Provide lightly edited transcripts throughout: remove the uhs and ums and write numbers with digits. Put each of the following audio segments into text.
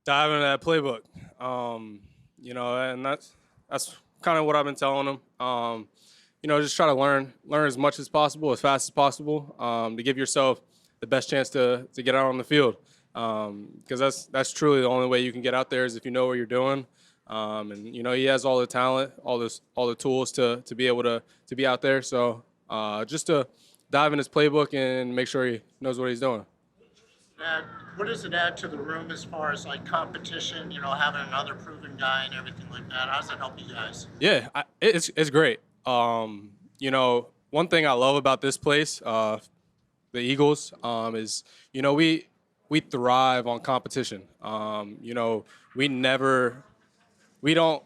Dive into that playbook. And that's kind of what I've been telling them. Just try to learn as much as possible, as fast as possible, to give yourself the best chance to get out on the field. Because that's truly the only way you can get out there is if you know what you're doing. And he has all the talent, all the tools to be able to be out there. So just to dive in his playbook and make sure he knows what he's doing. Add, what does it add to the room as far as like competition? You know, having another proven guy and everything like that. How does that help you guys? Yeah, it's great. One thing I love about this place, the Eagles, is we thrive on competition. We never we don't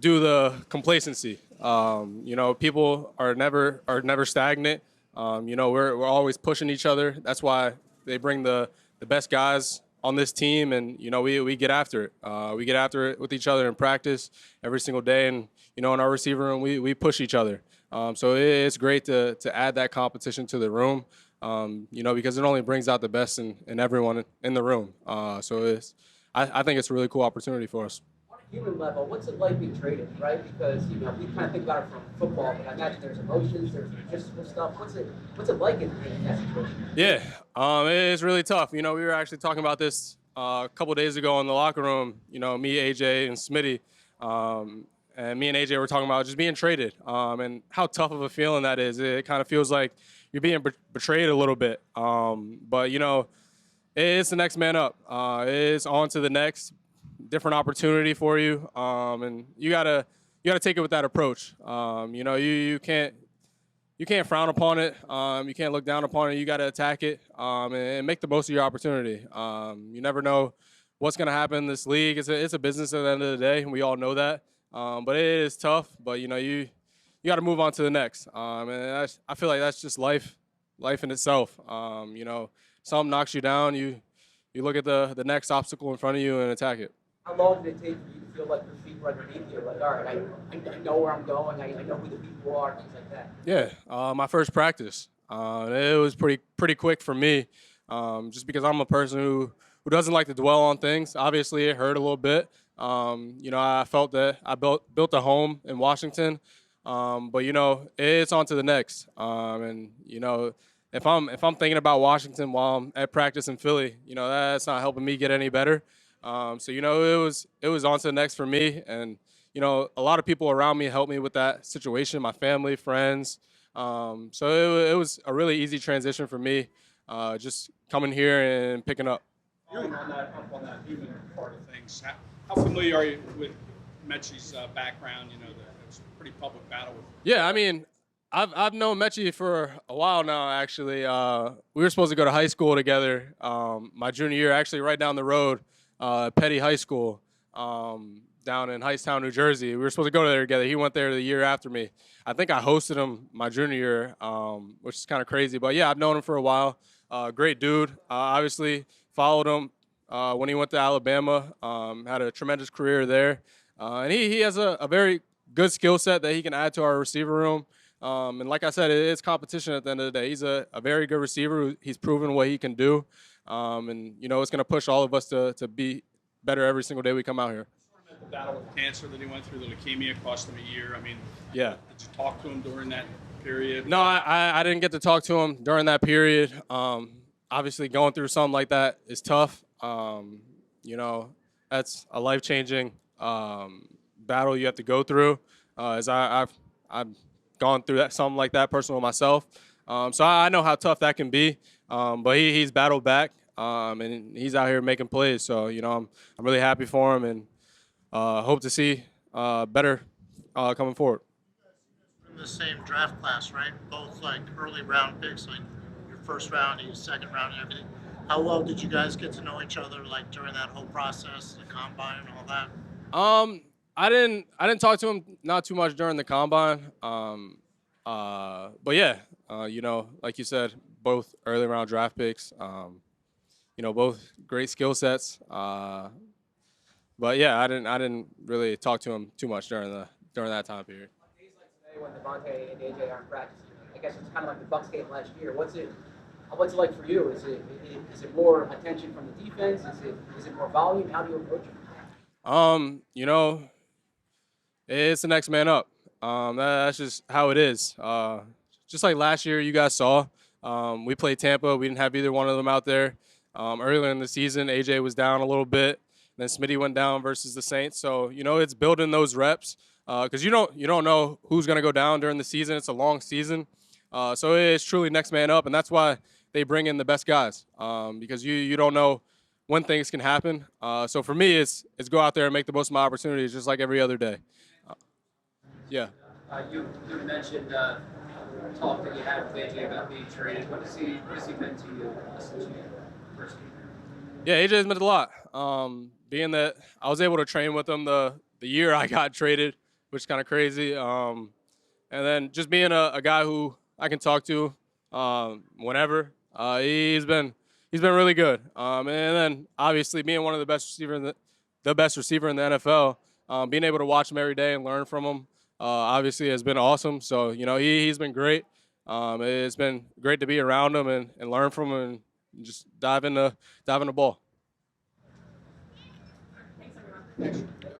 do the complacency. People are never stagnant. We're always pushing each other. That's why they bring the best guys on this team, and we get after it. We get after it with each other in practice every single day, and in our receiver room we push each other. So it's great to add that competition to the room. Because it only brings out the best in everyone in the room. I think it's a really cool opportunity for us. On a human level, what's it like being traded, right? Because we kind of think about it from football, but I imagine there's emotions, there's logistical stuff. What's it like in that situation? Yeah, it's really tough. We were actually talking about this a couple days ago in the locker room. Me, AJ, and Smitty, and me and AJ were talking about just being traded, and how tough of a feeling that is. It kind of feels like you're being betrayed a little bit. But it's the next man up. It's on to the next different opportunity for you, and you gotta take it with that approach. You can't frown upon it. You can't look down upon it. You got to attack it, and make the most of your opportunity. You never know what's going to happen in this league. It's a business at the end of the day, and we all know that. But it is tough. But you got to move on to the next. I feel like that's just life in itself. Something knocks you down, you look at the next obstacle in front of you and attack it. How long did it take for you to feel like your feet were underneath you? Like, all right, I know where I'm going. I know who the people are, things like that. Yeah, my first practice. It was pretty quick for me, just because I'm a person who doesn't like to dwell on things. Obviously, it hurt a little bit. I felt that I built a home in Washington, but it's on to the next. And if I'm thinking about Washington while I'm at practice in Philly, that's not helping me get any better. It was on to the next for me, and a lot of people around me helped me with that situation, my family, friends. So it was a really easy transition for me, just coming here and picking up. Viewing on that human part of things, how familiar are you with Metchie's background? It's a pretty public battle with. Yeah, I mean, I've known Metchie for a while now. Actually, we were supposed to go to high school together. My junior year, actually, right down the road, Petty High School, down in Hightstown, New Jersey. We were supposed to go there together. He went there the year after me. I think I hosted him my junior year, which is kind of crazy. But yeah, I've known him for a while. Great dude. Obviously, followed him when he went to Alabama. Had a tremendous career there, and he has a very good skill set that he can add to our receiver room. And like I said, it's competition at the end of the day. He's a very good receiver. He's proven what he can do. And it's going to push all of us to be better every single day we come out here. The battle with cancer that he went through, the leukemia, cost him a year. I mean, Yeah. did you talk to him during that period? No, I didn't get to talk to him during that period. Obviously, going through something like that is tough. That's a life-changing battle you have to go through. As I've gone through something like that personally myself. So I know how tough that can be. But he's battled back, and he's out here making plays. So I'm really happy for him, and hope to see better coming forward. In the same draft class, right? Both like early round picks, like your first round, your second round, and everything. How well did you guys get to know each other, like during that whole process, the combine and all that? I didn't talk to him not too much during the combine. But yeah, like you said, both early round draft picks. Both great skill sets. But yeah, I didn't really talk to him too much during that time period. On days like today when Devontae and AJ aren't practicing, I guess it's kind of like the Bucks game last year. What's it like for you? Is it more attention from the defense? Is it more volume? How do you approach it? You know, it's the next man up. That's just how it is. Just like last year, you guys saw, we played Tampa. We didn't have either one of them out there. Earlier in the season, AJ was down a little bit. Then Smitty went down versus the Saints. So it's building those reps because you don't know who's going to go down during the season. It's a long season, so it's truly next man up, and that's why they bring in the best guys because you don't know when things can happen. So for me, it's go out there and make the most of my opportunities, just like every other day. Yeah. You mentioned talk that you had with AJ about being traded. What does he meant to you personally? Yeah, AJ's meant a lot. Being that I was able to train with him the year I got traded, which is kind of crazy. And then just being a guy who I can talk to whenever. He's been really good. And then obviously being one of the best receiver the best receiver in the NFL, being able to watch him every day and learn from him, obviously has been awesome. So he's been great. It's been great to be around him and learn from him and just dive in the ball. Thanks, everyone.